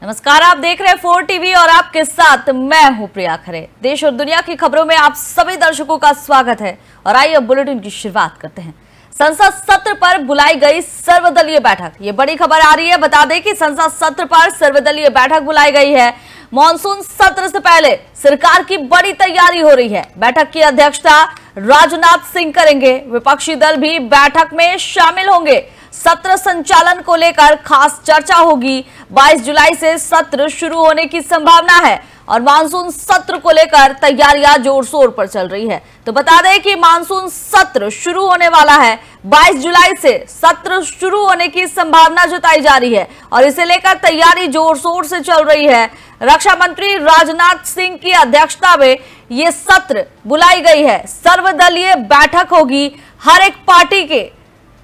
नमस्कार, आप देख रहे हैं 4 टीवी और आपके साथ मैं हूं प्रिया खरे। देश और दुनिया की खबरों में आप सभी दर्शकों का स्वागत है और आइए अब बुलेटिन की शुरुआत करते हैं। संसद सत्र पर बुलाई गई सर्वदलीय बैठक, ये बड़ी खबर आ रही है। बता दें कि संसद सत्र पर सर्वदलीय बैठक बुलाई गई है। मॉनसून सत्र से पहले सरकार की बड़ी तैयारी हो रही है। बैठक की अध्यक्षता राजनाथ सिंह करेंगे। विपक्षी दल भी बैठक में शामिल होंगे। सत्र संचालन को लेकर खास चर्चा होगी। 22 जुलाई से सत्र शुरू होने की संभावना है और मानसून सत्र को लेकर तैयारियां जोर शोर पर चल रही है। तो बता दें कि मानसून सत्र शुरू होने वाला है। 22 जुलाई से सत्र शुरू होने की संभावना जताई जा रही है और इसे लेकर तैयारी जोर शोर से चल रही है। रक्षा मंत्री राजनाथ सिंह की अध्यक्षता में ये सत्र बुलाई गई है। सर्वदलीय बैठक होगी। हर एक पार्टी के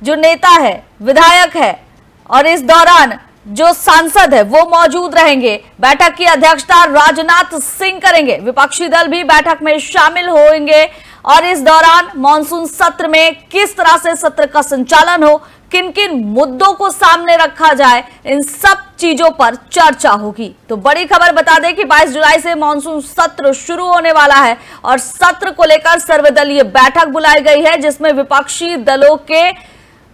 जो नेता है, विधायक है और इस दौरान जो सांसद है वो मौजूद रहेंगे। बैठक की अध्यक्षता राजनाथ सिंह करेंगे। विपक्षी दल भी बैठक में शामिल होंगे और इस दौरान मॉनसून सत्र में किस तरह से सत्र का संचालन हो, किन किन मुद्दों को सामने रखा जाए, इन सब चीजों पर चर्चा होगी। तो बड़ी खबर बता दें कि 22 जुलाई से मॉनसून सत्र शुरू होने वाला है और सत्र को लेकर सर्वदलीय बैठक बुलाई गई है जिसमें विपक्षी दलों के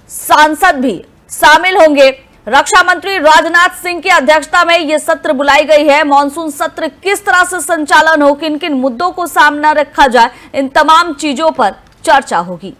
सांसद भी शामिल होंगे। रक्षा मंत्री राजनाथ सिंह की अध्यक्षता में यह सत्र बुलाई गई है। मॉनसून सत्र किस तरह से संचालन हो, किन किन मुद्दों को सामने रखा जाए, इन तमाम चीजों पर चर्चा होगी।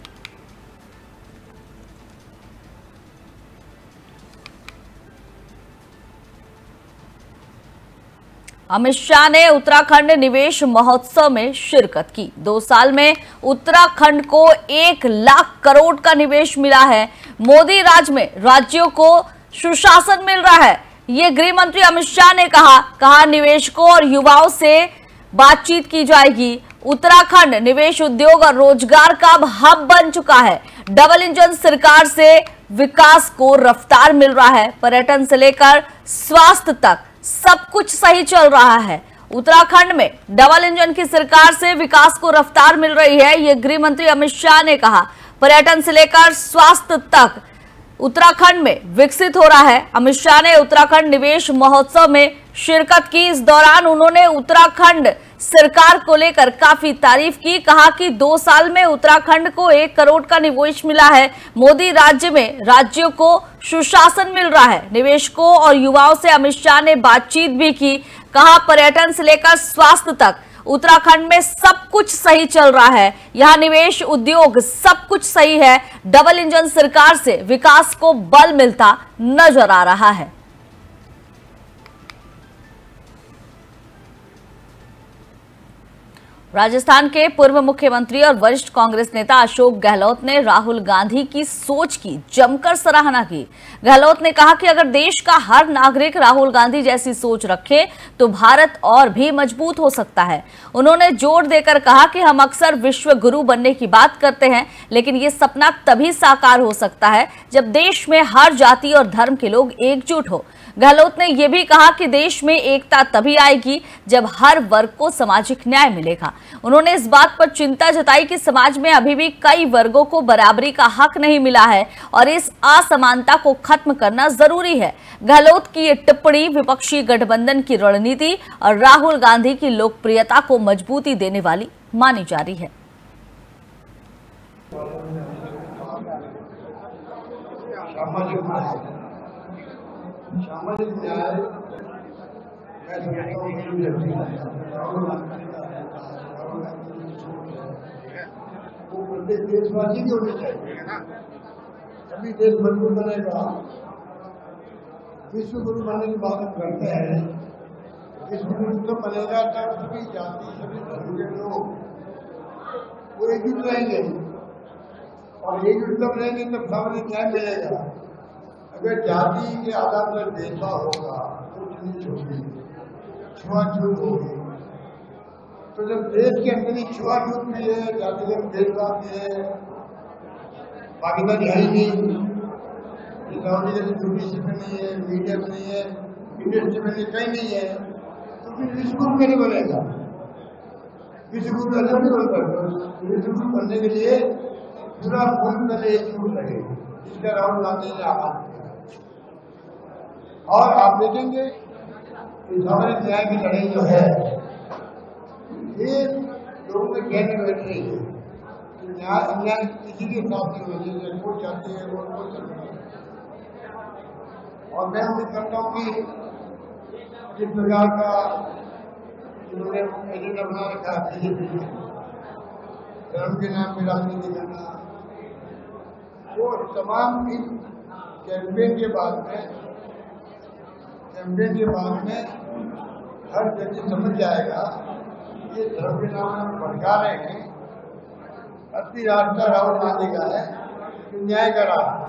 अमित शाह ने उत्तराखंड निवेश महोत्सव में शिरकत की। 2 साल में उत्तराखंड को 1 लाख करोड़ का निवेश मिला है। मोदी राज में राज्यों को सुशासन मिल रहा है, ये गृह मंत्री अमित शाह ने कहा निवेशकों और युवाओं से बातचीत की जाएगी। उत्तराखंड निवेश, उद्योग और रोजगार का अब हब बन चुका है। डबल इंजन सरकार से विकास को रफ्तार मिल रहा है। पर्यटन से लेकर स्वास्थ्य तक सब कुछ सही चल रहा है। उत्तराखंड में डबल इंजन की सरकार से विकास को रफ्तार मिल रही है, ये गृह मंत्री अमित शाह ने कहा। पर्यटन से लेकर स्वास्थ्य तक उत्तराखंड में विकसित हो रहा है। अमित शाह ने उत्तराखंड निवेश महोत्सव में शिरकत की। इस दौरान उन्होंने उत्तराखंड सरकार को लेकर काफी तारीफ की। कहा कि 2 साल में उत्तराखंड को 1 करोड़ का निवेश मिला है। मोदी राज्य में राज्यों को सुशासन मिल रहा है। निवेशकों और युवाओं से अमित शाह ने बातचीत भी की। कहा पर्यटन से लेकर स्वास्थ्य तक उत्तराखंड में सब कुछ सही चल रहा है। यहां निवेश, उद्योग सब कुछ सही है। डबल इंजन सरकार से विकास को बल मिलता नजर आ रहा है। राजस्थान के पूर्व मुख्यमंत्री और वरिष्ठ कांग्रेस नेता अशोक गहलोत ने राहुल गांधी की सोच की जमकर सराहना की। गहलोत ने कहा कि अगर देश का हर नागरिक राहुल गांधी जैसी सोच रखे तो भारत और भी मजबूत हो सकता है। उन्होंने जोर देकर कहा कि हम अक्सर विश्व गुरु बनने की बात करते हैं, लेकिन ये सपना तभी साकार हो सकता है जब देश में हर जाति और धर्म के लोग एकजुट हो। गहलोत ने यह भी कहा कि देश में एकता तभी आएगी जब हर वर्ग को सामाजिक न्याय मिलेगा। उन्होंने इस बात पर चिंता जताई कि समाज में अभी भी कई वर्गों को बराबरी का हक नहीं मिला है और इस असमानता को खत्म करना जरूरी है। गहलोत की ये टिप्पणी विपक्षी गठबंधन की रणनीति और राहुल गांधी की लोकप्रियता को मजबूती देने वाली मानी जा रही है। सामाजिक न्याय वो प्रत्येक देशवासी की होनी चाहिए। सभी देश मजबूत बनेगा। विश्व गुरु बनने की बात हम करते हैं। विश्व गुरु तो बनेगा तब सभी जाति, सभी धर्म के लोग वो एकजुट रहेंगे और एकजुट तब रहेंगे तब सामाजिक न्याय मिलेगा। अगर जाति के आधार पर भेदभाव होगा, ऊंच नीच होगी, छुआछूत होगी, तो जब देश के अंदर ही छुआछूत भी है, जातिगत भेदभाव भी है, भागीदारी है ही नहीं, टेक्नोलॉजी जैसे जुडिशरी में नहीं है, मीडिया में नहीं है, इंडस्ट्री में कहीं नहीं है, तो फिर विश्व गुरु नहीं बनेगा। विश्व गुरु ऐसा नहीं बनता। विश्व गुरु बनने के लिए पूरा मुल्क एकजुट रहे, इसका राहुल गांधी ने आह्वान किया। और आप देखेंगे सामाजिक न्याय की लड़ाई जो है ये लोगों में कहने बैठ रही है कि न्याय अन्याय किसी के साथ नहीं होनी चाहिए, वो चाहती है वो चलती है। और मैं उम्मीद करता हूँ कि जिस प्रकार का इन्होंने एजेंडा बना रखा है बीजेपी ने, धर्म के नाम पर राजनीति करना, वो तमाम इन कैंपेन के बाद में हर व्यक्ति समझ जाएगा ये धर्म के नाम में भड़का रहे हैं। असली रास्ता राहुल गांधी का है, न्याय का रास्ता।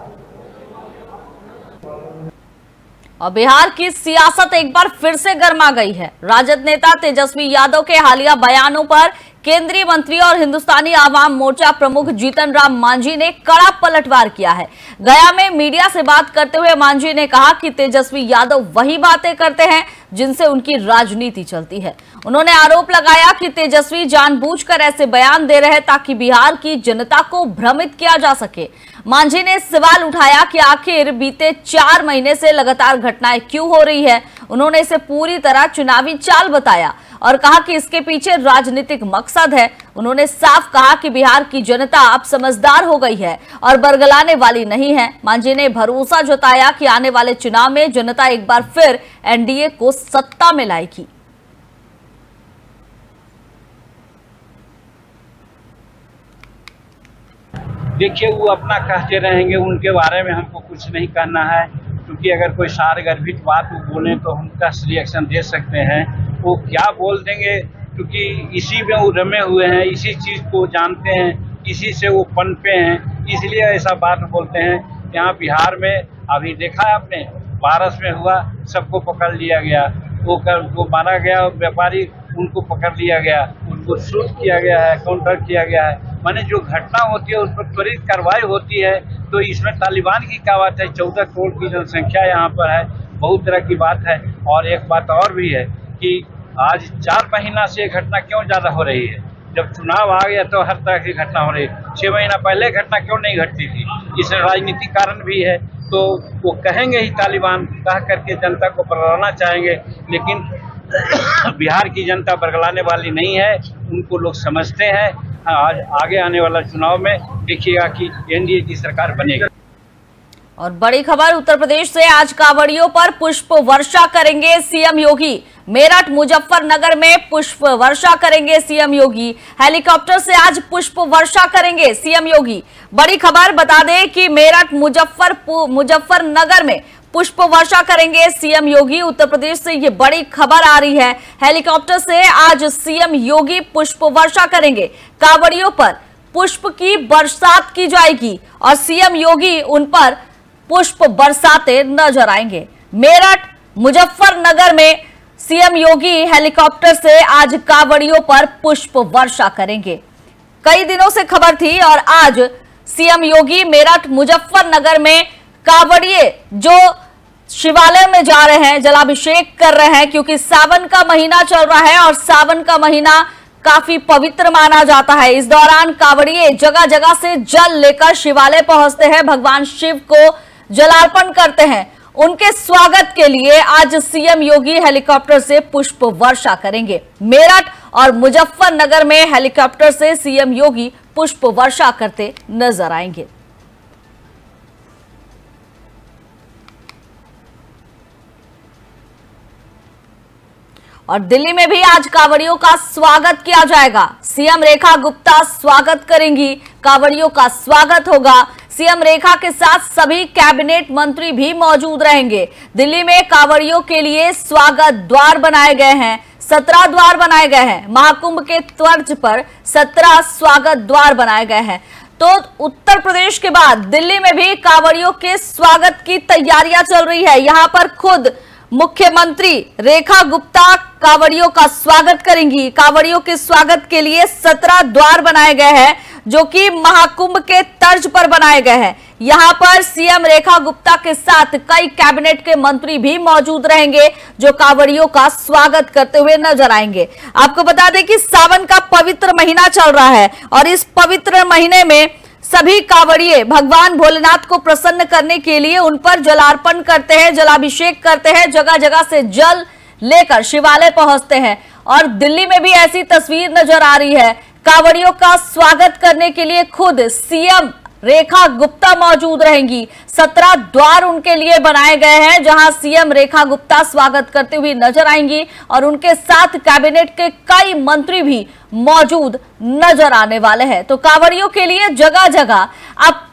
और बिहार की सियासत एक बार फिर से गर्मा गई है। राजद नेता तेजस्वी यादव के हालिया बयानों पर केंद्रीय मंत्री और हिंदुस्तानी आवाम मोर्चा प्रमुख जीतन राम मांझी ने कड़ा पलटवार किया है। गया में मीडिया से बात करते हुए मांझी ने कहा कि तेजस्वी यादव वही बातें करते हैं जिनसे उनकी राजनीति चलती है। उन्होंने आरोप लगाया कि तेजस्वी जानबूझकर ऐसे बयान दे रहे हैं ताकि बिहार की जनता को भ्रमित किया जा सके। मांझी ने सवाल उठाया कि आखिर बीते 4 महीने से लगातार घटनाएं क्यों हो रही है। उन्होंने इसे पूरी तरह चुनावी चाल बताया और कहा कि इसके पीछे राजनीतिक मकसद है। उन्होंने साफ कहा कि बिहार की जनता अब समझदार हो गई है और बरगलाने वाली नहीं है। मांझी ने भरोसा जताया कि आने वाले चुनाव में जनता एक बार फिर एनडीए को सत्ता में लाएगी। देखिए, वो अपना कहते रहेंगे, उनके बारे में हमको कुछ नहीं कहना है, क्योंकि अगर कोई सारगर्भित बात वो बोले तो हम उसका रिएक्शन दे सकते हैं। वो क्या बोल देंगे, क्योंकि इसी में वो रमे हुए हैं, इसी चीज़ को जानते हैं, इसी से वो पनपे हैं, इसलिए ऐसा बात बोलते हैं। यहाँ बिहार में अभी देखा है आपने, बारस में हुआ, सबको पकड़ लिया गया, वो मारा गया, व्यापारी उनको पकड़ लिया गया, उनको शूट किया गया है, काउंटर किया गया है। माने जो घटना होती है उस पर त्वरित कार्रवाई होती है। तो इसमें तालिबान की क्या बात है? 14 करोड़ की जनसंख्या यहाँ पर है, बहुत तरह की बात है। और एक बात और भी है कि आज 4 महीना से घटना क्यों ज़्यादा हो रही है? जब चुनाव आ गया तो हर तरह की घटना हो रही है। 6 महीना पहले घटना क्यों नहीं घटती थी? इसमें राजनीतिक कारण भी है। तो वो कहेंगे ही, तालिबान कह करके जनता को बरगलाना चाहेंगे, लेकिन बिहार की जनता बरगलाने वाली नहीं है, उनको लोग समझते हैं। आज आगे आने वाला चुनाव में देखिएगा कि एनडीए की सरकार बनेगी। और बड़ी खबर उत्तर प्रदेश से, आज कांवड़ियों पर पुष्प वर्षा करेंगे सीएम योगी। मेरठ मुजफ्फरनगर में पुष्प वर्षा करेंगे सीएम योगी। हेलीकॉप्टर से आज पुष्प वर्षा करेंगे सीएम योगी। बड़ी खबर बता दें कि मेरठ मुजफ्फरनगर में पुष्प वर्षा करेंगे सीएम योगी। उत्तर प्रदेश से ये बड़ी खबर आ रही है। हेलीकॉप्टर से आज सीएम योगी पुष्प वर्षा करेंगे। कांवड़ियों पर पुष्प की बरसात की जाएगी और सीएम योगी उन पर पुष्प बरसाते नजर आएंगे। मेरठ मुजफ्फरनगर में सीएम योगी हेलीकॉप्टर से आज कांवड़ियों पर पुष्प वर्षा करेंगे। कई दिनों से खबर थी और आज सीएम योगी मेरठ मुजफ्फरनगर में कांवड़िए जो शिवालय में जा रहे हैं, जलाभिषेक कर रहे हैं, क्योंकि सावन का महीना चल रहा है और सावन का महीना काफी पवित्र माना जाता है। इस दौरान कांवड़िए जगह जगह से जल लेकर शिवालय पहुंचते हैं, भगवान शिव को जलार्पण करते हैं। उनके स्वागत के लिए आज सीएम योगी हेलीकॉप्टर से पुष्प वर्षा करेंगे। मेरठ और मुजफ्फरनगर में हेलीकॉप्टर से सीएम योगी पुष्प वर्षा करते नजर आएंगे। और दिल्ली में भी आज कांवड़ियों का स्वागत किया जाएगा। सीएम रेखा गुप्ता स्वागत करेंगी, कांवड़ियों का स्वागत होगा। सीएम रेखा के साथ सभी कैबिनेट मंत्री भी मौजूद रहेंगे। दिल्ली में कांवड़ियों के लिए स्वागत द्वार बनाए गए हैं, 17 द्वार बनाए गए हैं। महाकुंभ के तर्ज पर 17 स्वागत द्वार बनाए गए हैं। तो उत्तर प्रदेश के बाद दिल्ली में भी कांवड़ियों के स्वागत की तैयारियां चल रही है। यहां पर खुद मुख्यमंत्री रेखा गुप्ता कांवड़ियों का स्वागत करेंगी। कांवड़ियों के स्वागत के लिए 17 द्वार बनाए गए हैं, जो कि महाकुंभ के तर्ज पर बनाए गए हैं। यहां पर सीएम रेखा गुप्ता के साथ कई कैबिनेट के मंत्री भी मौजूद रहेंगे, जो कांवड़ियों का स्वागत करते हुए नजर आएंगे। आपको बता दें कि सावन का पवित्र महीना चल रहा है और इस पवित्र महीने में सभी कांवड़िए भगवान भोलेनाथ को प्रसन्न करने के लिए उन पर जलार्पण करते हैं, जलाभिषेक करते हैं, जगह जगह से जल लेकर शिवालय पहुंचते हैं। और दिल्ली में भी ऐसी तस्वीर नजर आ रही है। कांवड़ियों का स्वागत करने के लिए खुद सीएम रेखा गुप्ता मौजूद रहेंगी। 17 द्वार उनके लिए बनाए गए हैं, जहां सीएम रेखा गुप्ता स्वागत करते हुए नजर आएंगी और उनके साथ कैबिनेट के कई मंत्री भी मौजूद नजर आने वाले हैं। तो कांवड़ियों के लिए जगह जगह अब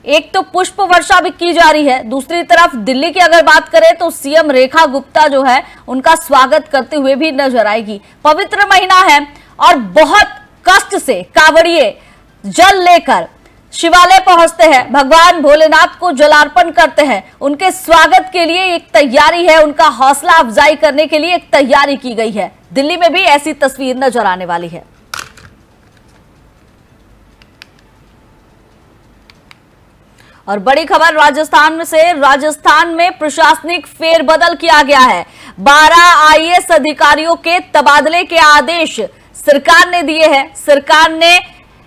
एक तो पुष्प वर्षा भी की जा रही है, दूसरी तरफ दिल्ली की अगर बात करें तो सीएम रेखा गुप्ता जो है उनका स्वागत करते हुए भी नजर आएगी। पवित्र महीना है और बहुत कष्ट से कांवड़िए जल लेकर शिवालय पहुंचते हैं, भगवान भोलेनाथ को जलार्पण करते हैं। उनके स्वागत के लिए एक तैयारी है, उनका हौसला अफजाई करने के लिए एक तैयारी की गई है। दिल्ली में भी ऐसी तस्वीर नजर आने वाली है। और बड़ी खबर राजस्थान से, राजस्थान में प्रशासनिक फेरबदल किया गया है। 12 आईएएस अधिकारियों के तबादले के आदेश सरकार ने दिए हैं। सरकार ने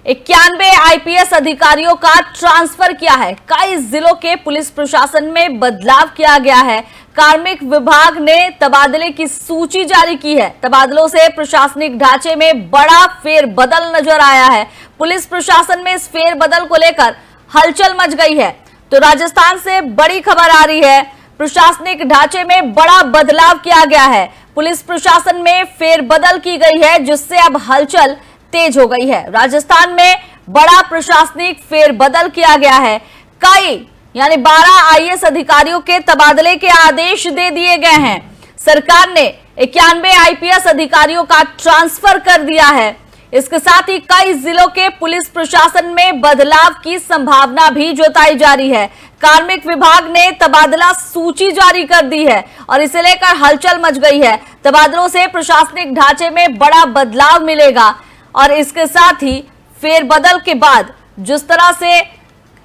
91 आईपीएस अधिकारियों का ट्रांसफर किया है। कई जिलों के पुलिस प्रशासन में बदलाव किया गया है। कार्मिक विभाग ने तबादले की सूची जारी की है। तबादलों से प्रशासनिक ढांचे में बड़ा फेरबदल नजर आया है। पुलिस प्रशासन में इस फेरबदल को लेकर हलचल मच गई है। तो राजस्थान से बड़ी खबर आ रही है, प्रशासनिक ढांचे में बड़ा बदलाव किया गया है। पुलिस प्रशासन में फेरबदल की गई है, जिससे अब हलचल तेज हो गई है। राजस्थान में बड़ा प्रशासनिक फेरबदल किया गया है। कई यानी 12 आईएएस अधिकारियों के तबादले के आदेश दे दिए गए हैं। सरकार ने 91 आईपीएस अधिकारियों का ट्रांसफर कर दिया है। इसके साथ ही कई जिलों के पुलिस प्रशासन में बदलाव की संभावना भी जताई जा रही है। कार्मिक विभाग ने तबादला सूची जारी कर दी है और इसे लेकर हलचल मच गई है। तबादलों से प्रशासनिक ढांचे में बड़ा बदलाव मिलेगा और इसके साथ ही फेरबदल के बाद जिस तरह से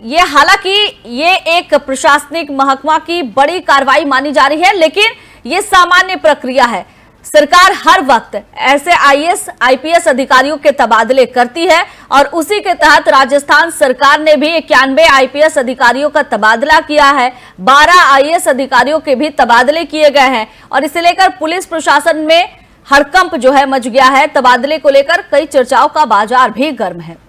ये, हालांकि ये एक प्रशासनिक महकमा की बड़ी कार्रवाई मानी जा रही है, लेकिन ये सामान्य प्रक्रिया है। सरकार हर वक्त ऐसे आईएएस आईपीएस अधिकारियों के तबादले करती है और उसी के तहत राजस्थान सरकार ने भी 91 आईपीएस अधिकारियों का तबादला किया है। 12 आईएएस अधिकारियों के भी तबादले किए गए हैं और इसे लेकर पुलिस प्रशासन में हड़कंप जो है मच गया है। तबादले को लेकर कई चर्चाओं का बाजार भी गर्म है।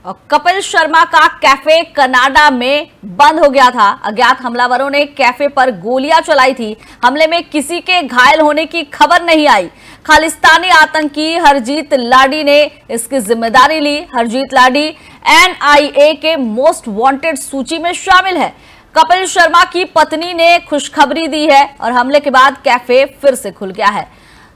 और कपिल शर्मा का कैफे कनाडा में बंद हो गया था। अज्ञात हमलावरों ने कैफे पर गोलियां चलाई थी। हमले में किसी के घायल होने की खबर नहीं आई। खालिस्तानी आतंकी हरजीत लाडी ने इसकी जिम्मेदारी ली। हरजीत लाडी एनआईए के मोस्ट वांटेड सूची में शामिल है। कपिल शर्मा की पत्नी ने खुशखबरी दी है और हमले के बाद कैफे फिर से खुल गया है।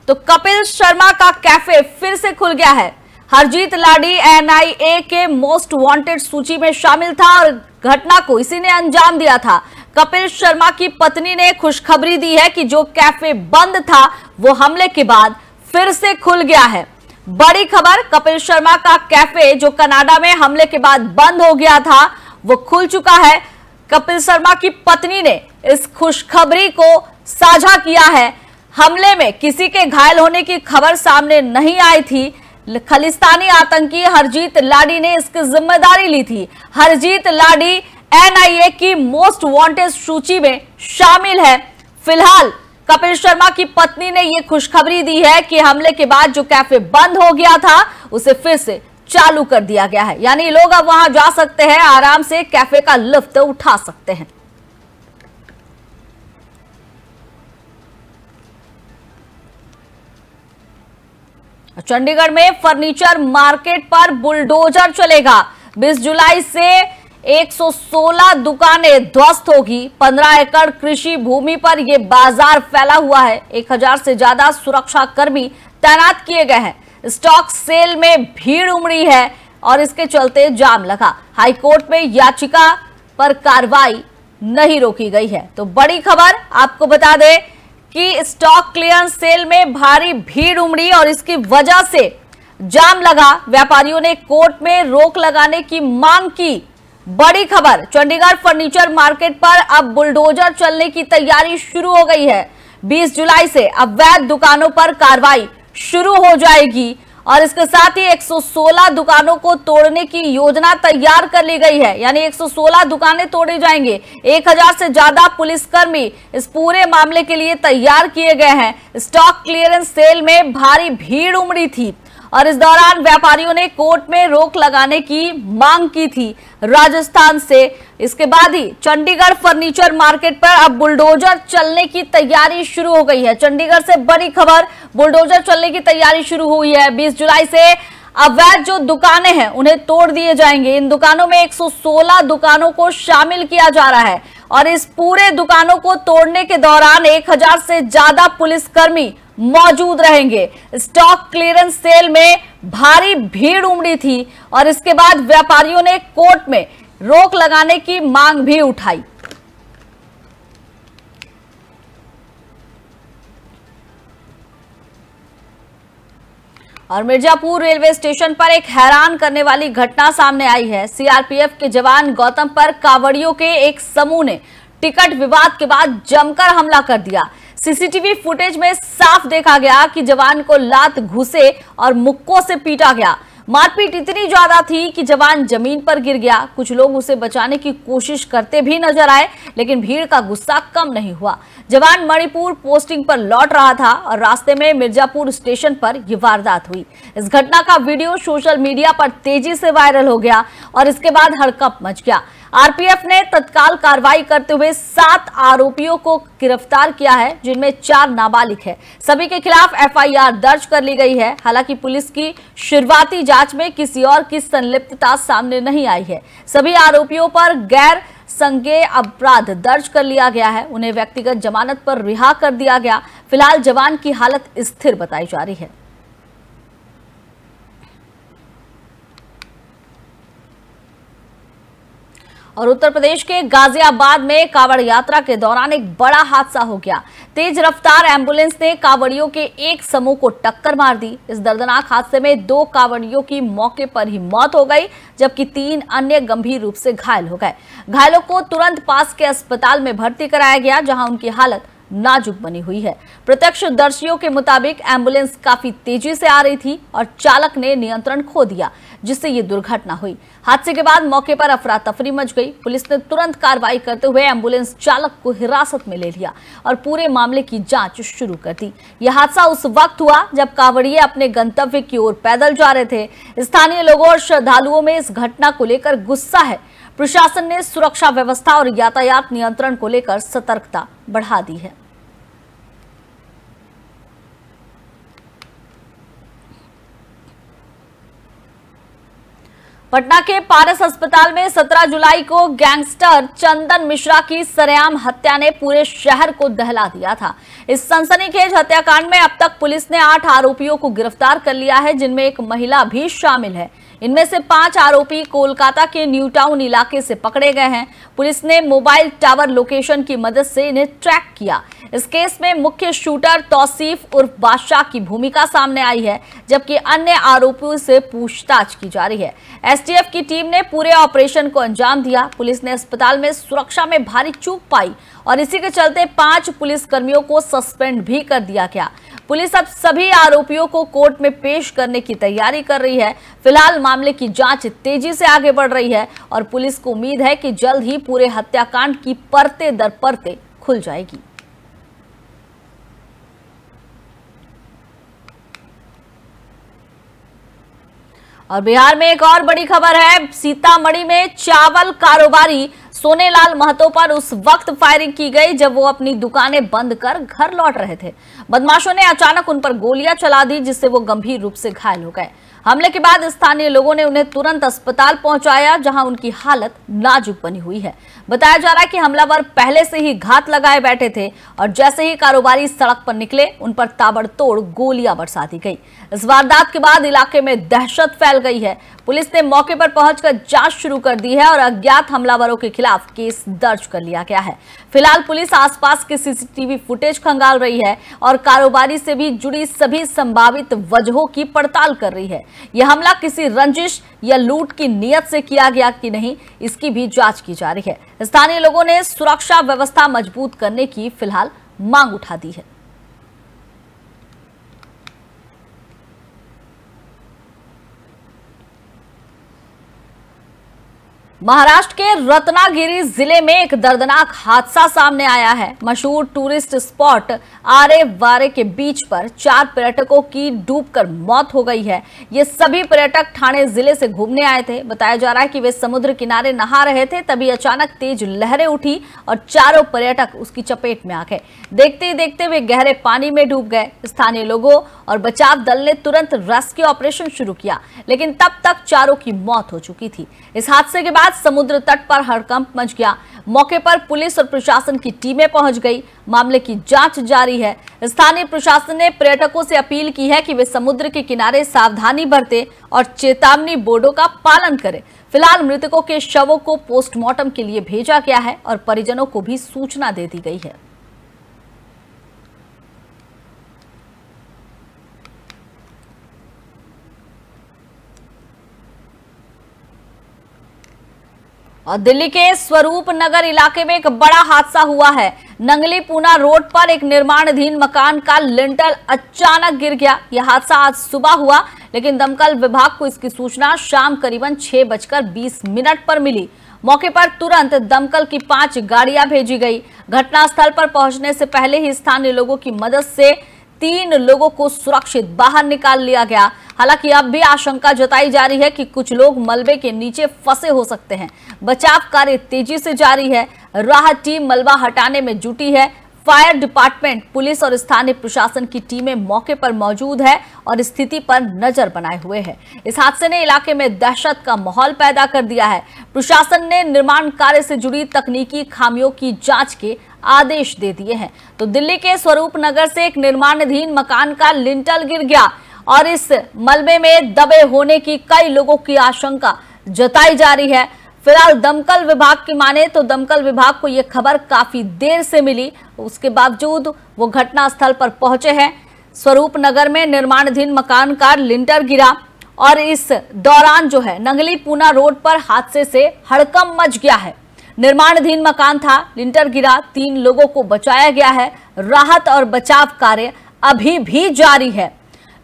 तो कपिल शर्मा का कैफे फिर से खुल गया है। हरजीत लाडी एनआईए के मोस्ट वांटेड सूची में शामिल था और घटना को इसी ने अंजाम दिया था। कपिल शर्मा की पत्नी ने खुशखबरी दी है कि जो कैफे बंद था वो हमले के बाद फिर से खुल गया है। बड़ी खबर, कपिल शर्मा का कैफे जो कनाडा में हमले के बाद बंद हो गया था वो खुल चुका है। कपिल शर्मा की पत्नी ने इस खुशखबरी को साझा किया है। हमले में किसी के घायल होने की खबर सामने नहीं आई थी। खालिस्तानी आतंकी हरजीत लाडी ने इसकी जिम्मेदारी ली थी। हरजीत लाडी एनआईए की मोस्ट वांटेड सूची में शामिल है। फिलहाल कपिल शर्मा की पत्नी ने यह खुशखबरी दी है कि हमले के बाद जो कैफे बंद हो गया था उसे फिर से चालू कर दिया गया है, यानी लोग अब वहां जा सकते हैं, आराम से कैफे का लुत्फ उठा सकते हैं। चंडीगढ़ में फर्नीचर मार्केट पर बुलडोजर चलेगा। 20 जुलाई से 116 दुकानें ध्वस्त होगी। 15 एकड़ कृषि भूमि पर यह बाजार फैला हुआ है। 1000 से ज्यादा सुरक्षा कर्मी तैनात किए गए हैं। स्टॉक सेल में भीड़ उमड़ी है और इसके चलते जाम लगा। हाईकोर्ट में याचिका पर कार्रवाई नहीं रोकी गई है। तो बड़ी खबर आपको बता दें कि स्टॉक क्लियरेंस सेल में भारी भीड़ उमड़ी और इसकी वजह से जाम लगा। व्यापारियों ने कोर्ट में रोक लगाने की मांग की। बड़ी खबर, चंडीगढ़ फर्नीचर मार्केट पर अब बुलडोजर चलने की तैयारी शुरू हो गई है। 20 जुलाई से अवैध दुकानों पर कार्रवाई शुरू हो जाएगी और इसके साथ ही 116 दुकानों को तोड़ने की योजना तैयार कर ली गई है, यानी 116 दुकानें तोड़ी जाएंगी। 1000 से ज्यादा पुलिसकर्मी इस पूरे मामले के लिए तैयार किए गए हैं। स्टॉक क्लियरेंस सेल में भारी भीड़ उमड़ी थी और इस दौरान व्यापारियों ने कोर्ट में रोक लगाने की मांग की थी राजस्थान से। इसके बाद ही चंडीगढ़ फर्नीचर मार्केट पर अब बुलडोजर चलने की तैयारी शुरू हो गई है। चंडीगढ़ से बड़ी खबर, बुलडोजर चलने की तैयारी शुरू हुई है। 20 जुलाई से अवैध जो दुकानें हैं उन्हें तोड़ दिए जाएंगे। इन दुकानों में 116 दुकानों को शामिल किया जा रहा है और इस पूरे दुकानों को तोड़ने के दौरान 1000 से ज्यादा पुलिसकर्मी मौजूद रहेंगे। स्टॉक क्लियरेंस सेल में भारी भीड़ उमड़ी थी और इसके बाद व्यापारियों ने कोर्ट में रोक लगाने की मांग भी उठाई। और मिर्जापुर रेलवे स्टेशन पर एक हैरान करने वाली घटना सामने आई है। सीआरपीएफ के जवान गौतम पर कांवड़ियों के एक समूह ने टिकट विवाद के बाद जमकर हमला कर दिया। सीसीटीवी फुटेज में साफ देखा गया कि जवान को लात घुसे और मुक्कों से पीटा गया। मारपीट इतनी ज्यादा थी कि जवान जमीन पर गिर गया। कुछ लोग उसे बचाने की कोशिश करते भी नजर आए, लेकिन भीड़ का गुस्सा कम नहीं हुआ। जवान मणिपुर पोस्टिंग पर लौट रहा था और रास्ते में मिर्जापुर स्टेशन पर यह वारदात हुई। इस घटना का वीडियो सोशल मीडिया पर तेजी से वायरल हो गया और इसके बाद हड़कंप मच गया। आरपीएफ ने तत्काल कार्रवाई करते हुए 7 आरोपियों को गिरफ्तार किया है, जिनमें 4 नाबालिग है। सभी के खिलाफ एफआईआर दर्ज कर ली गई है। हालांकि पुलिस की शुरुआती जांच में किसी और की संलिप्तता सामने नहीं आई है। सभी आरोपियों पर गैर संज्ञेय अपराध दर्ज कर लिया गया है। उन्हें व्यक्तिगत जमानत पर रिहा कर दिया गया। फिलहाल जवान की हालत स्थिर बताई जा रही है। और उत्तर प्रदेश के गाजियाबाद में कांवड़ यात्रा के दौरान एक बड़ा हादसा हो गया। तेज रफ्तार एम्बुलेंस ने कांवड़ियों के एक समूह को टक्कर मार दी। इस दर्दनाक हादसे में 2 कांवड़ियों की मौके पर ही मौत हो गई, जबकि 3 अन्य गंभीर रूप से घायल हो गए। घायलों को तुरंत पास के अस्पताल में भर्ती कराया गया, जहां उनकी हालत नाजुक बनी हुई है। प्रत्यक्षदर्शियों के मुताबिक एम्बुलेंस काफी तेजी से आ रही थी और चालक ने नियंत्रण खो दिया, जिससे ये दुर्घटना हुई। हादसे के बाद मौके पर अफरा तफरी मच गई। पुलिस ने तुरंत कार्रवाई करते हुए एम्बुलेंस चालक को हिरासत में ले लिया और पूरे मामले की जांच शुरू कर दी। यह हादसा उस वक्त हुआ जब कांवड़िए अपने गंतव्य की ओर पैदल जा रहे थे। स्थानीय लोगों और श्रद्धालुओं में इस घटना को लेकर गुस्सा है। प्रशासन ने सुरक्षा व्यवस्था और यातायात नियंत्रण को लेकर सतर्कता बढ़ा दी है। पटना के पारस अस्पताल में 17 जुलाई को गैंगस्टर चंदन मिश्रा की सरेआम हत्या ने पूरे शहर को दहला दिया था। इस सनसनीखेज हत्याकांड में अब तक पुलिस ने 8 आरोपियों को गिरफ्तार कर लिया है, जिनमें एक महिला भी शामिल है। इनमें से 5 आरोपी कोलकाता के न्यू टाउन इलाके से पकड़े गए हैं। पुलिस ने मोबाइल टावर लोकेशन की मदद से इन्हें ट्रैक किया। इस केस में मुख्य शूटर तौसीफ उर्फ बादशाह की भूमिका सामने आई है, जबकि अन्य आरोपियों से पूछताछ की जा रही है। एसटीएफ की टीम ने पूरे ऑपरेशन को अंजाम दिया। पुलिस ने अस्पताल में सुरक्षा में भारी चूक पाई और इसी के चलते 5 पुलिसकर्मियों को सस्पेंड भी कर दिया गया। पुलिस अब सभी आरोपियों को कोर्ट में पेश करने की तैयारी कर रही है। फिलहाल मामले की जांच तेजी से आगे बढ़ रही है और पुलिस को उम्मीद है कि जल्द ही पूरे हत्याकांड की परतें दर परतें खुल जाएगी। और बिहार में एक और बड़ी खबर है। सीतामढ़ी में चावल कारोबारी सोनेलाल महतो पर उस वक्त फायरिंग की गई जब वो अपनी दुकानें बंद कर घर लौट रहे थे। बदमाशों ने अचानक उन पर गोलियां चला दी, जिससे वो गंभीर रूप से घायल हो गए। हमले के बाद स्थानीय लोगों ने उन्हें तुरंत अस्पताल पहुंचाया, जहां उनकी हालत नाजुक बनी हुई है। बताया जा रहा है कि हमलावर पहले से ही घात लगाए बैठे थे और जैसे ही कारोबारी सड़क पर निकले, उन पर ताबड़तोड़ गोलियां बरसा दी गई। इस वारदात के बाद इलाके में दहशत फैल गई है। पुलिस ने मौके पर पहुंचकर जांच शुरू कर दी है और अज्ञात हमलावरों के खिलाफ केस दर्ज कर लिया गया है। फिलहाल पुलिस आसपास के सीसीटीवी फुटेज खंगाल रही है और कारोबारी से भी जुड़ी सभी संभावित वजहों की पड़ताल कर रही है। यह हमला किसी रंजिश या लूट की नीयत से किया गया कि नहीं, इसकी भी जांच की जा रही है। स्थानीय लोगों ने सुरक्षा व्यवस्था मजबूत करने की फिलहाल मांग उठा दी है। महाराष्ट्र के रत्नागिरी जिले में एक दर्दनाक हादसा सामने आया है। मशहूर टूरिस्ट स्पॉट आरे वारे के बीच पर 4 पर्यटकों की डूबकर मौत हो गई है। ये सभी पर्यटक ठाणे जिले से घूमने आए थे। बताया जा रहा है कि वे समुद्र किनारे नहा रहे थे, तभी अचानक तेज लहरें उठी और चारों पर्यटक उसकी चपेट में आ गए। देखते ही देखते वे गहरे पानी में डूब गए। स्थानीय लोगों और बचाव दल ने तुरंत रेस्क्यू ऑपरेशन शुरू किया, लेकिन तब तक चारों की मौत हो चुकी थी। इस हादसे के बाद समुद्र तट पर हड़कंप मच गया। मौके पर पुलिस और प्रशासन की टीमें पहुंच गई। मामले की जांच जारी है। स्थानीय प्रशासन ने पर्यटकों से अपील की है कि वे समुद्र के किनारे सावधानी बरतें और चेतावनी बोर्डों का पालन करें। फिलहाल मृतकों के शवों को पोस्टमार्टम के लिए भेजा गया है और परिजनों को भी सूचना दे दी गई है। और दिल्ली के स्वरूप नगर इलाके में एक बड़ा हादसा हुआ है। नंगली पूना रोड पर एक निर्माणाधीन मकान का लिंटल अचानक गिर गया। यह हादसा आज सुबह हुआ, लेकिन दमकल विभाग को इसकी सूचना शाम करीबन 6:20 पर मिली। मौके पर तुरंत दमकल की 5 गाड़ियां भेजी गई। घटनास्थल पर पहुंचने से पहले ही स्थानीय लोगों की मदद से 3 लोगों को सुरक्षित बाहर निकाल लिया गया। हालांकि अब भी आशंका जताई जा रही है कि कुछ लोग मलबे के नीचे फंसे हो सकते हैं। बचाव कार्य तेजी से जारी है। राहत टीम मलबा हटाने में जुटी है। फायर डिपार्टमेंट, पुलिस और स्थानीय प्रशासन की टीमें मौके पर मौजूद है और स्थिति पर नजर बनाए हुए है। इस हादसे ने इलाके में दहशत का माहौल पैदा कर दिया है। प्रशासन ने निर्माण कार्य से जुड़ी तकनीकी खामियों की जांच के आदेश दे दिए हैं। तो दिल्ली के स्वरूप नगर से एक निर्माणाधीन मकान का लिंटल गिर गया और इस मलबे में दबे होने की कई लोगों की आशंका जताई जा रही है। फिलहाल दमकल विभाग की माने तो दमकल विभाग को यह खबर काफी देर से मिली, उसके बावजूद वो घटनास्थल पर पहुंचे हैं। स्वरूप नगर में निर्माणाधीन मकान का लिंटर गिरा और इस दौरान जो है नंगली पूना रोड पर हादसे से हड़कंप मच गया है। निर्माणाधीन मकान था, लिंटर गिरा, 3 लोगों को बचाया गया है। राहत और बचाव कार्य अभी भी जारी है।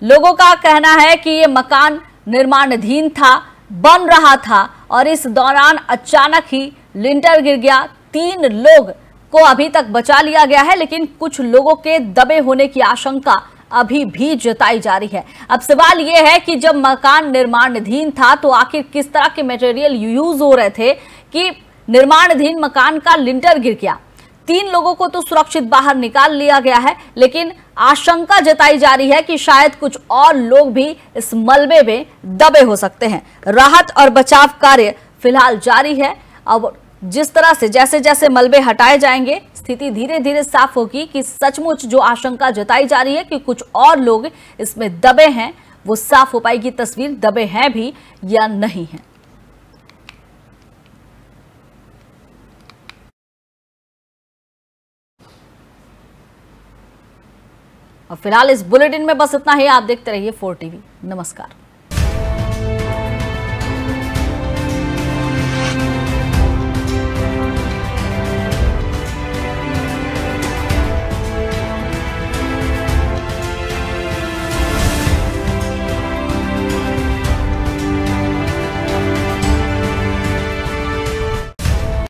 लोगों का कहना है कि ये मकान निर्माणाधीन था, बन रहा था और इस दौरान अचानक ही लिंटर गिर गया। 3 लोग को अभी तक बचा लिया गया है, लेकिन कुछ लोगों के दबे होने की आशंका अभी भी जताई जा रही है। अब सवाल यह है कि जब मकान निर्माणाधीन था तो आखिर किस तरह के मटेरियल यूज हो रहे थे कि निर्माणाधीन मकान का लिंटर गिर गया। 3 लोगों को तो सुरक्षित बाहर निकाल लिया गया है, लेकिन आशंका जताई जा रही है कि शायद कुछ और लोग भी इस मलबे में दबे हो सकते हैं। राहत और बचाव कार्य फिलहाल जारी है। अब जिस तरह से जैसे जैसे मलबे हटाए जाएंगे, स्थिति धीरे धीरे साफ होगी कि सचमुच जो आशंका जताई जा रही है कि कुछ और लोग इसमें दबे हैं, वो साफ हो पाएगी तस्वीर, दबे हैं भी या नहीं है। और फिलहाल इस बुलेटिन में बस इतना ही। आप देखते रहिए 4 टीवी। नमस्कार।